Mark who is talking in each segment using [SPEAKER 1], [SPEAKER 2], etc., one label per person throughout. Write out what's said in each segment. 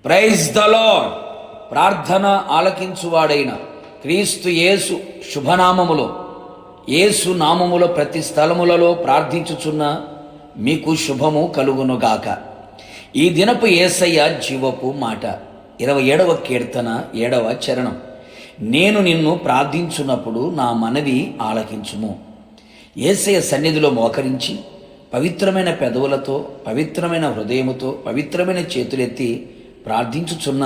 [SPEAKER 1] Praise the lord. ప్రార్థన ఆలకించువాడైన క్రీస్తు యేసు శుభనామములో, యేసు నామములో ప్రతి స్థలములలో ప్రార్థించుచున్న మీకు శుభము కలుగునుగాక. ఈ దినపు యేసయ్య జీవపు మాట. 27వ కీర్తన 7వ చరణం. నేను నిన్ను ప్రార్థించున్నప్పుడు నా మనవి ఆలకించుము. యేసయ్య సన్నిధిలో మోకరించి పవిత్రమైన పెదవులతో, పవిత్రమైన హృదయముతో, పవిత్రమైన చేతులెత్తి ప్రార్థించుచున్న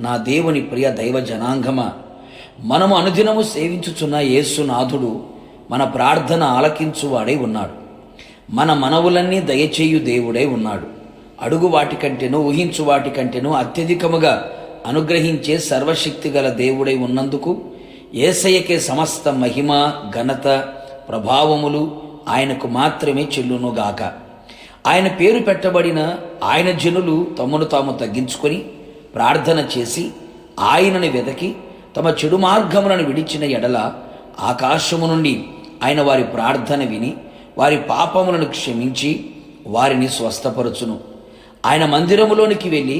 [SPEAKER 1] నా దేవుని ప్రియ దైవ జనాంగమా, మనము అనుదినము సేవించుచున్న యేసునాథుడు మన ప్రార్థన ఆలకించువాడై ఉన్నాడు. మన మనవులన్నీ దయచేయు దేవుడై ఉన్నాడు. అడుగు వాటికంటేనూ ఊహించు వాటికంటేనూ అత్యధికముగా అనుగ్రహించే సర్వశక్తి గల దేవుడై ఉన్నందుకు యేసయ్యకే సమస్త మహిమ, ఘనత, ప్రభావములు ఆయనకు మాత్రమే చెల్లునుగాక. ఆయన పేరు పెట్టబడిన ఆయన జనులు తమను తాము తగ్గించుకొని ప్రార్థన చేసి ఆయనను వెదకి తమ చెడు మార్గములను విడిచిన ఎడల ఆకాశము నుండి ఆయన వారి ప్రార్థన విని వారి పాపములను క్షమించి వారిని స్వస్థపరచును. ఆయన మందిరములోనికి వెళ్ళి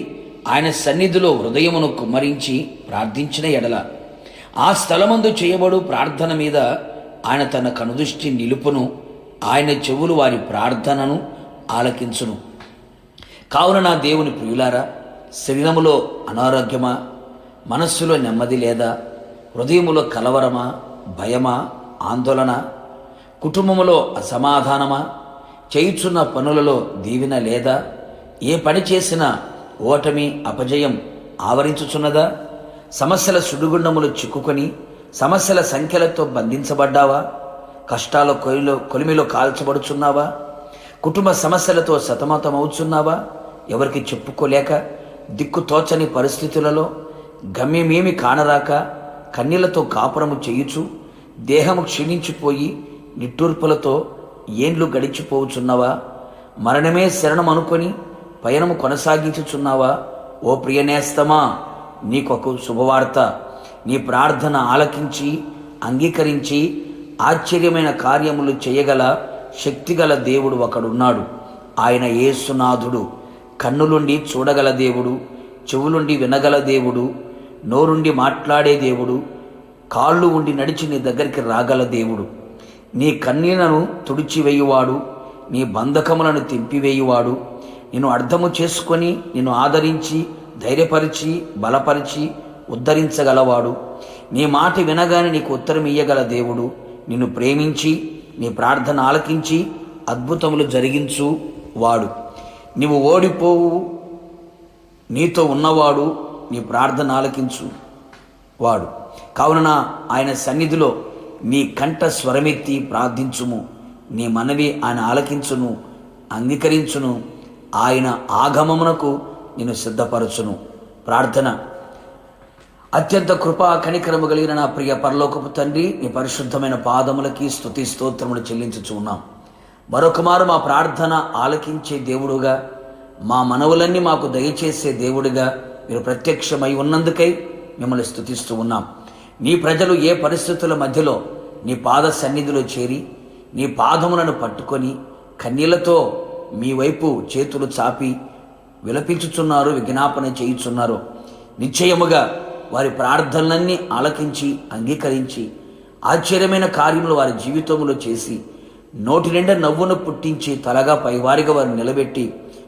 [SPEAKER 1] ఆయన సన్నిధిలో హృదయమును కుమ్మరించి ప్రార్థించిన ఎడల ఆ స్థలమందు చేయబడు ప్రార్థన మీద ఆయన తన కనుదృష్టి నిలుపును. ఆయన చెవులు వారి ప్రార్థనను ఆలకించును. కావున నా దేవుని ప్రియులారా, శరీరములో అనారోగ్యమా, మనస్సులో నెమ్మది లేదా, హృదయములో కలవరమా, భయమా, ఆందోళన, కుటుంబములో అసమాధానమా, చేయుచున్న పనులలో దీవెన లేదా, ఏ పని చేసినా ఓటమి, అపజయం ఆవరించుచున్నదా, సమస్యల సుడిగుండములు చిక్కుకొని సమస్యల సంఖ్యలతో బంధించబడ్డావా, కష్టాల కొలిమిలో కాల్చబడుచున్నావా, కుటుంబ సమస్యలతో సతమతమవుచున్నావా, ఎవరికి చెప్పుకోలేక దిక్కుతోచని పరిస్థితులలో గమ్యమేమి కానరాక కన్నీళ్లతో కాపురము చేయుచు దేహము క్షీణించిపోయి నిట్టూర్పులతో ఏండ్లు గడిచిపోవుచున్నావా, మరణమే శరణం అనుకొని పయనము కొనసాగించుచున్నావా? ఓ ప్రియనేస్తమా, నీకొక శుభవార్త. నీ ప్రార్థన ఆలకించి అంగీకరించి ఆశ్చర్యమైన కార్యములు చేయగల శక్తిగల దేవుడు ఒకడున్నాడు. ఆయన యేసునాథుడు. కన్నులుండి చూడగల దేవుడు, చెవులుండి వినగల దేవుడు, నోరుండి మాట్లాడే దేవుడు, కాళ్ళు ఉండి నడిచి నీ దగ్గరికి రాగల దేవుడు. నీ కన్నీళ్లను తుడిచివేయువాడు, నీ బంధకములను తెంపివేయువాడు, నిన్ను అర్థము చేసుకొని నిన్ను ఆదరించి ధైర్యపరిచి బలపరిచి ఉద్ధరించగలవాడు. నీ మాట వినగానే నీకు ఉత్తరం ఇయ్యగల దేవుడు. నిన్ను ప్రేమించి నీ ప్రార్థన ఆలకించి అద్భుతములు జరిగించు వాడు. నీవు ఓడిపోవు, నీతో ఉన్నవాడు, నీ ప్రార్థన ఆలకించు వాడు. కావున ఆయన సన్నిధిలో నీ కంఠ స్వరమెత్తి ప్రార్థించుము. నీ మనవి ఆయన ఆలకించును, అంగీకరించును. ఆయన ఆగమమునకు నిన్ను సిద్ధపరచును. ప్రార్థన. అత్యంత కృపా కనికరము కలిగిన నా ప్రియ పరలోకపు తండ్రి, నీ పరిశుద్ధమైన పాదములకి స్తుతి స్తోత్రములు చెల్లించుచు ఉన్నాం. మరొకమారు మా ప్రార్థన ఆలకించే దేవుడుగా, మా మనవులన్నీ మాకు దయచేసే దేవుడిగా మీరు ప్రత్యక్షమై ఉన్నందుకై మిమ్మల్ని స్తుతిస్తూ ఉన్నాం. నీ ప్రజలు ఏ పరిస్థితుల మధ్యలో నీ పాద సన్నిధిలో చేరి నీ పాదములను పట్టుకొని కన్నీళ్లతో మీ వైపు చేతులు చాపి విలపించుచున్నారు, విజ్ఞాపన చేయుచున్నారు. నిశ్చయముగా వారి ప్రార్థనలన్నీ ఆలకించి అంగీకరించి ఆశ్చర్యమైన కార్యములు వారి జీవితంలో చేసి నోటి నిండా నవ్వును పుట్టించి తలగా పైవారిగా వారిని నిలబెట్టి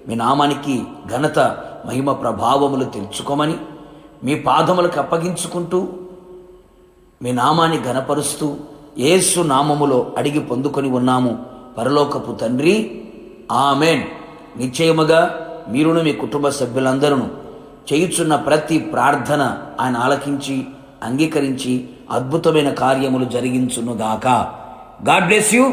[SPEAKER 1] మీ నామానికి ఘనత, మహిమ, ప్రభావములు తెలుసుకోమని మీ పాదములకు అప్పగించుకుంటూ మీ నామాన్ని ఘనపరుస్తూ యేసు నామములో అడిగి పొందుకొని ఉన్నాము పరలోకపు తండ్రి, ఆమెన్. నిశ్చయముగా మీరును మీ కుటుంబ సభ్యులందరూ చేయుచున్న ప్రతి ప్రార్థన ఆయన ఆలకించి అంగీకరించి అద్భుతమైన కార్యములు జరిగించునుగాక. God bless you.